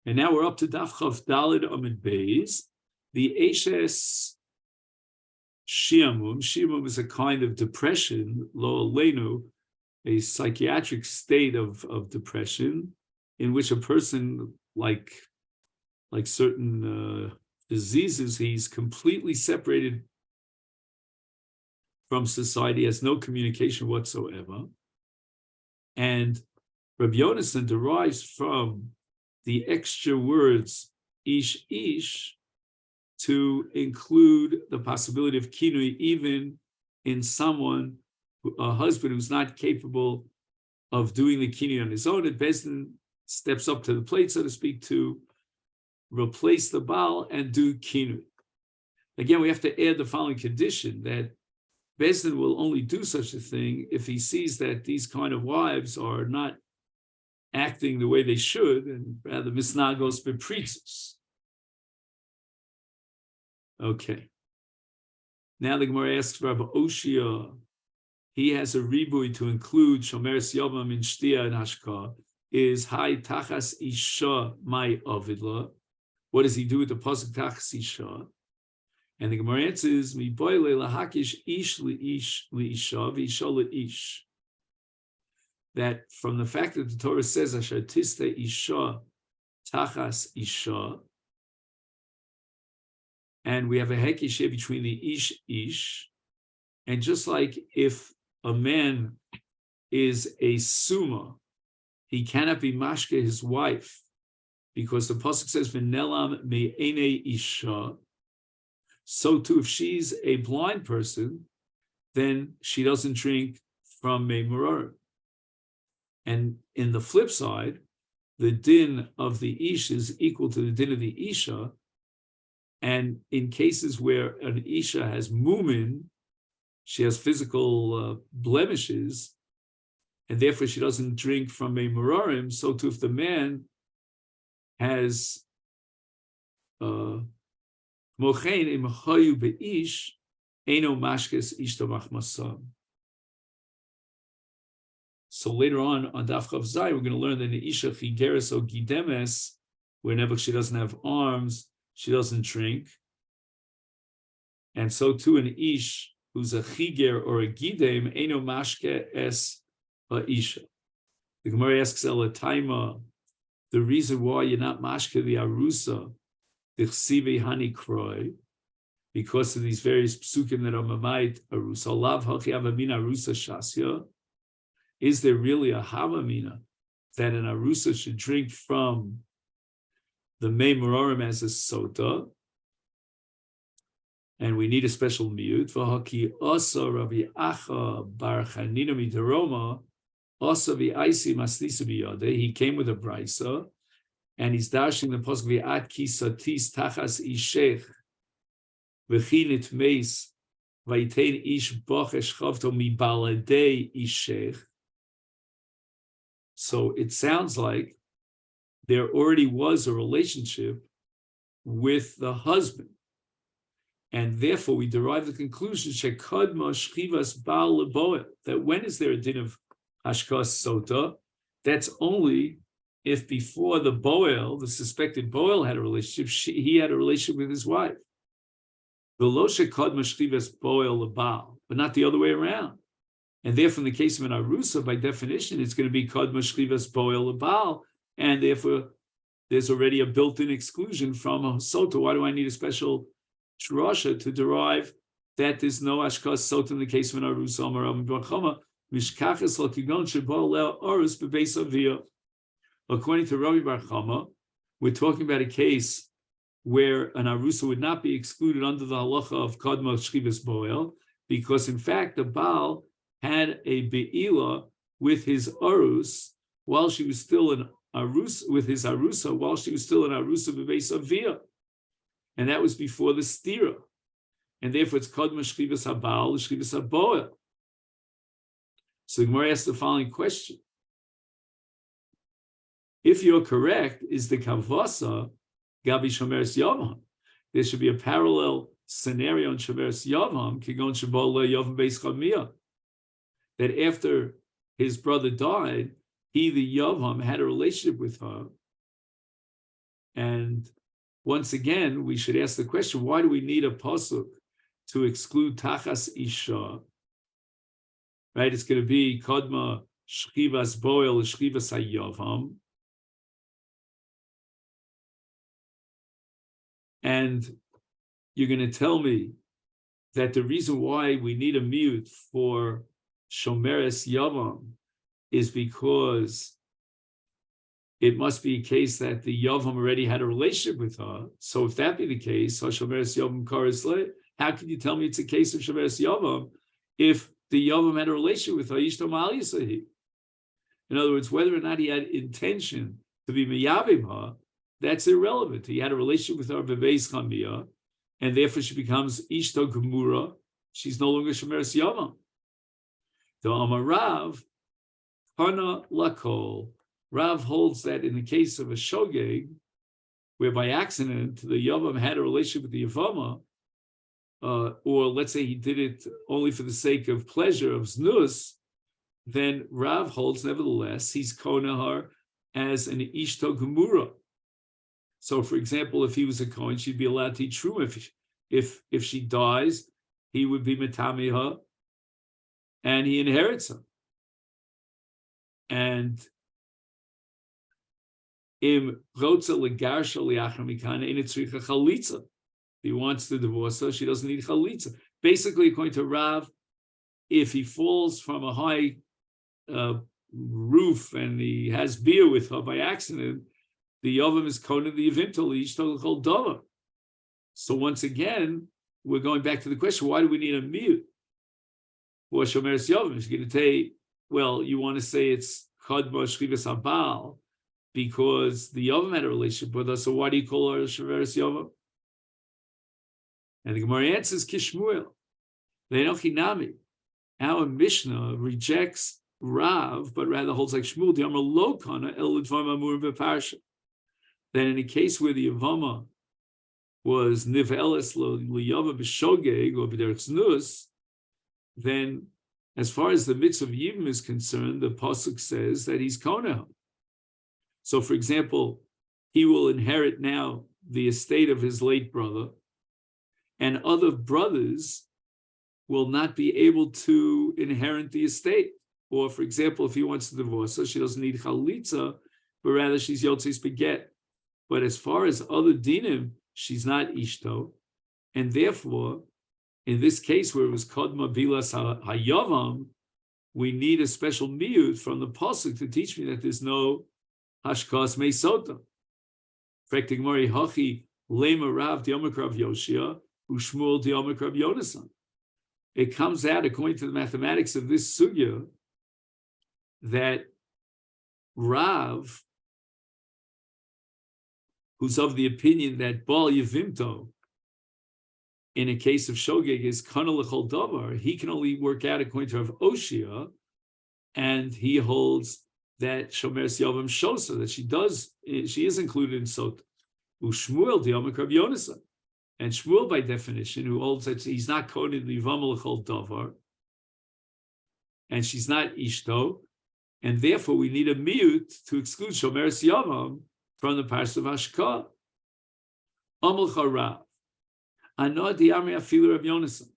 And now we're up to Daf Chav Daled Amid Beis. The Eshes Shiamum. Shiamum is a kind of depression, lo aleinu, a psychiatric state of depression, in which a person, like certain diseases, he's completely separated from society, has no communication whatsoever. And Rabbi Yonasan derives from the extra words ish to include the possibility of kinui even in someone, a husband who's not capable of doing the kinui on his own. And Bezdin steps up to the plate, so to speak, to replace the Baal and do kinui. Again, we have to add the following condition, that Bezdin will only do such a thing if he sees that these kind of wives are not acting the way they should, and rather misnagos bepritzos. Okay. Now the Gemara asks Rabbi Oshia, he has a ribui to include shomeres yavam in shtia and hashka. Is hai tachas isha my avidla? What does he do with the pasuk tachas isha? And the Gemara answers, mi boile lahakish ish li isha v'isha li ish. That from the fact that the Torah says asher tiste isha tachas isha, and we have a hekish here between the ish, and just like if a man is a suma, he cannot be mashke his wife, because the pasuk says v'nelam me'ene isha. So too, if she's a blind person, then she doesn't drink from a maror. And in the flip side, the din of the ish is equal to the din of the isha. And in cases where an isha has mumin, she has physical blemishes, and therefore she doesn't drink from a marorim. So too, if the man has mochein im hayu beish, eno mashkes ishto machmasam. So later on Daf Chav Zai, we're going to learn that the isha chigeres or gidemes, whenever she doesn't have arms, she doesn't drink. And so too an ish who's a chiger or a gidem, eno mashke es isha. The Gemara asks Elataima, the reason why you're not mashke the arusa, the chsive hani kroi, because of these various psukim that are mamait arusa, lav hachi avamina arusa shasya. Is there really a havamina that an arusa should drink from the mei marorim as a sotah? And we need a special miyut. V'haki asa Rabbi Acha bar Chanina midaroma asa v'aisi masnisa biyade. He came with a brisa, and he's dashing the pasuk v'at ki satis tachas ishech v'chinit meis v'yitein ish bochesh chavto mibaladei ishech. So it sounds like there already was a relationship with the husband. And therefore we derive the conclusion that when is there a din of hashkas sotah? That's only if before the boel, the suspected boel, had a relationship, he had a relationship with his wife. But not the other way around. And therefore, in the case of an arusa, by definition, it's going to be kod mashchivas boel lebal, and therefore there's already a built-in exclusion from a sotah. Why do I need a special drasha to derive that there's no ashkas sotah in the case of an arusa? According to Rabbi Bar Chama, we're talking about a case where an arusa would not be excluded under the halacha of kod mashchivas boel, because in fact the Baal had a be'ila with his arus while she was still an arus, with his arusa while she was still an arusa b'beis avia, and that was before the stira, and therefore it's kod mashchivas habal l'shchivas haboel. So the Gemara asks the following question: if you're correct, is the kavasa gabi shomeres yavam? There should be a parallel scenario in shomeres yavam kigon shabol yavam beis chamiyah, that after his brother died, he, the Yavam, had a relationship with her, And once again, we should ask the question, why do we need a pasuk to exclude tachas isha? Right? It's going to be kodma shchivas boel shchivas hayavam. And you're going to tell me that the reason why we need a mute for shomeres yavam is because it must be a case that the yavam already had a relationship with her. So if that be the case, shomeres yavam karisle, how can you tell me it's a case of shomeres yavam if the yavam had a relationship with her? In other words, whether or not he had intention to be miyavim her, that's irrelevant. He had a relationship with her bebeis chamiyah, and therefore she becomes ishto gemura. She's no longer shomeres yavam. The Amarav, Hana Lakol. Rav holds that in the case of a shogeg, where by accident the yavam had a relationship with the yavama, or let's say he did it only for the sake of pleasure, of znus, then Rav holds, nevertheless, he's konahar as an ishto gemura. So, for example, if he was a kohen, she'd be allowed to eat truma. If she dies, he would be metamiha, and he inherits her. And im rotza legarsha liachar mikana in tzricha chalitza. If he wants to divorce her, she doesn't need chalitza. Basically, according to Rav, if he falls from a high roof and he has beer with her by accident, the yavam is kona the eventually yishtol chol davar. So once again, we're going back to the question: why do we need a mute? Or shomeres yavam? She's going to say, well, you want to say it's chadma shchivas habal because the yavam had a relationship with us. So why do you call her shomeres yavam? And the Gemara answers kishmuel. Le'enochinami. Our Mishnah rejects Rav, but rather holds like Shmuel. The Amar lo kana el l'dvarim amur b'parsha. Then in a case where the yavama was niveles liyava b'shogeg or b'derech znus, then as far as the mitzvah of Yibam is concerned, the pasuk says that he's konah. So, for example, he will inherit now the estate of his late brother, and other brothers will not be able to inherit the estate. Or, for example, if he wants to divorce her, she doesn't need chalitza, but rather she's yotzes beget. But as far as other dinim, she's not ishto, and therefore, in this case where it was kodma bilas hayavam, we need a special miyut from the pasuk to teach me that there's no hashkas mei sotah. Frekting mori hachi lema rav diyomakrav yoshia ushmuel diyomakrav yonasan. It comes out, according to the mathematics of this sugya, that Rav, who's of the opinion that Baal Yevimto, in a case of Shogeg, is Kana L'chol Davar, he can only work out according to Rav Oshia, and he holds that Shomeres Yavam Shosa, that she is included in Sotah. Ushmuel Diyomakrav Yonasan. And Shmuel, by definition, who holds that he's not coded Livam L'chol Davar, and she's not Ishto, and therefore we need a mute to exclude Shomeres Yavam from the Parsha of Hashka. Amul Charav. Anod Diamri Afilu Rabbi Yonasan.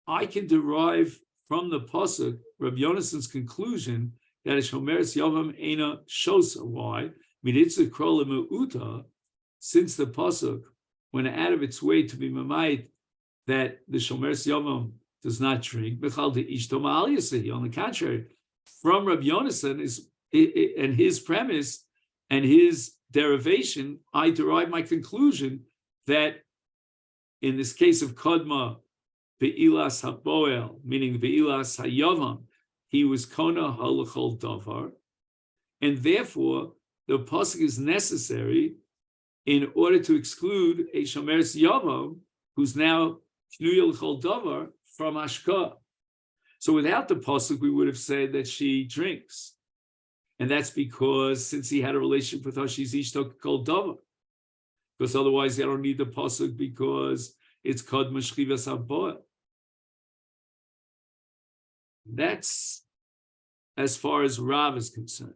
I can derive from the pasuk Rabbi Yonasan's conclusion that a Shomeres Yavam Eina Shosa. Why? Miditzah Krol Uta, since the pasuk went out of its way to be mamayit that the Shomeres Yavam does not drink. On the contrary, from Rabbi Yonasan and his premise and his derivation, I derive my conclusion that in this case of Kodma, Be'ilas HaBoel, meaning Be'ilas HaYavam, he was Kona Halachol Davar, and therefore the pasuk is necessary in order to exclude a Shomeres Yavam who's now Knuyel Chol Davar from Ashka. So without the pasuk, we would have said that she drinks, and that's because since he had a relationship with her, she's Ishto Kol Davar. Because otherwise, I don't need the pasuk because it's Kod Meshchivas HaBoel. That's as far as Rav is concerned.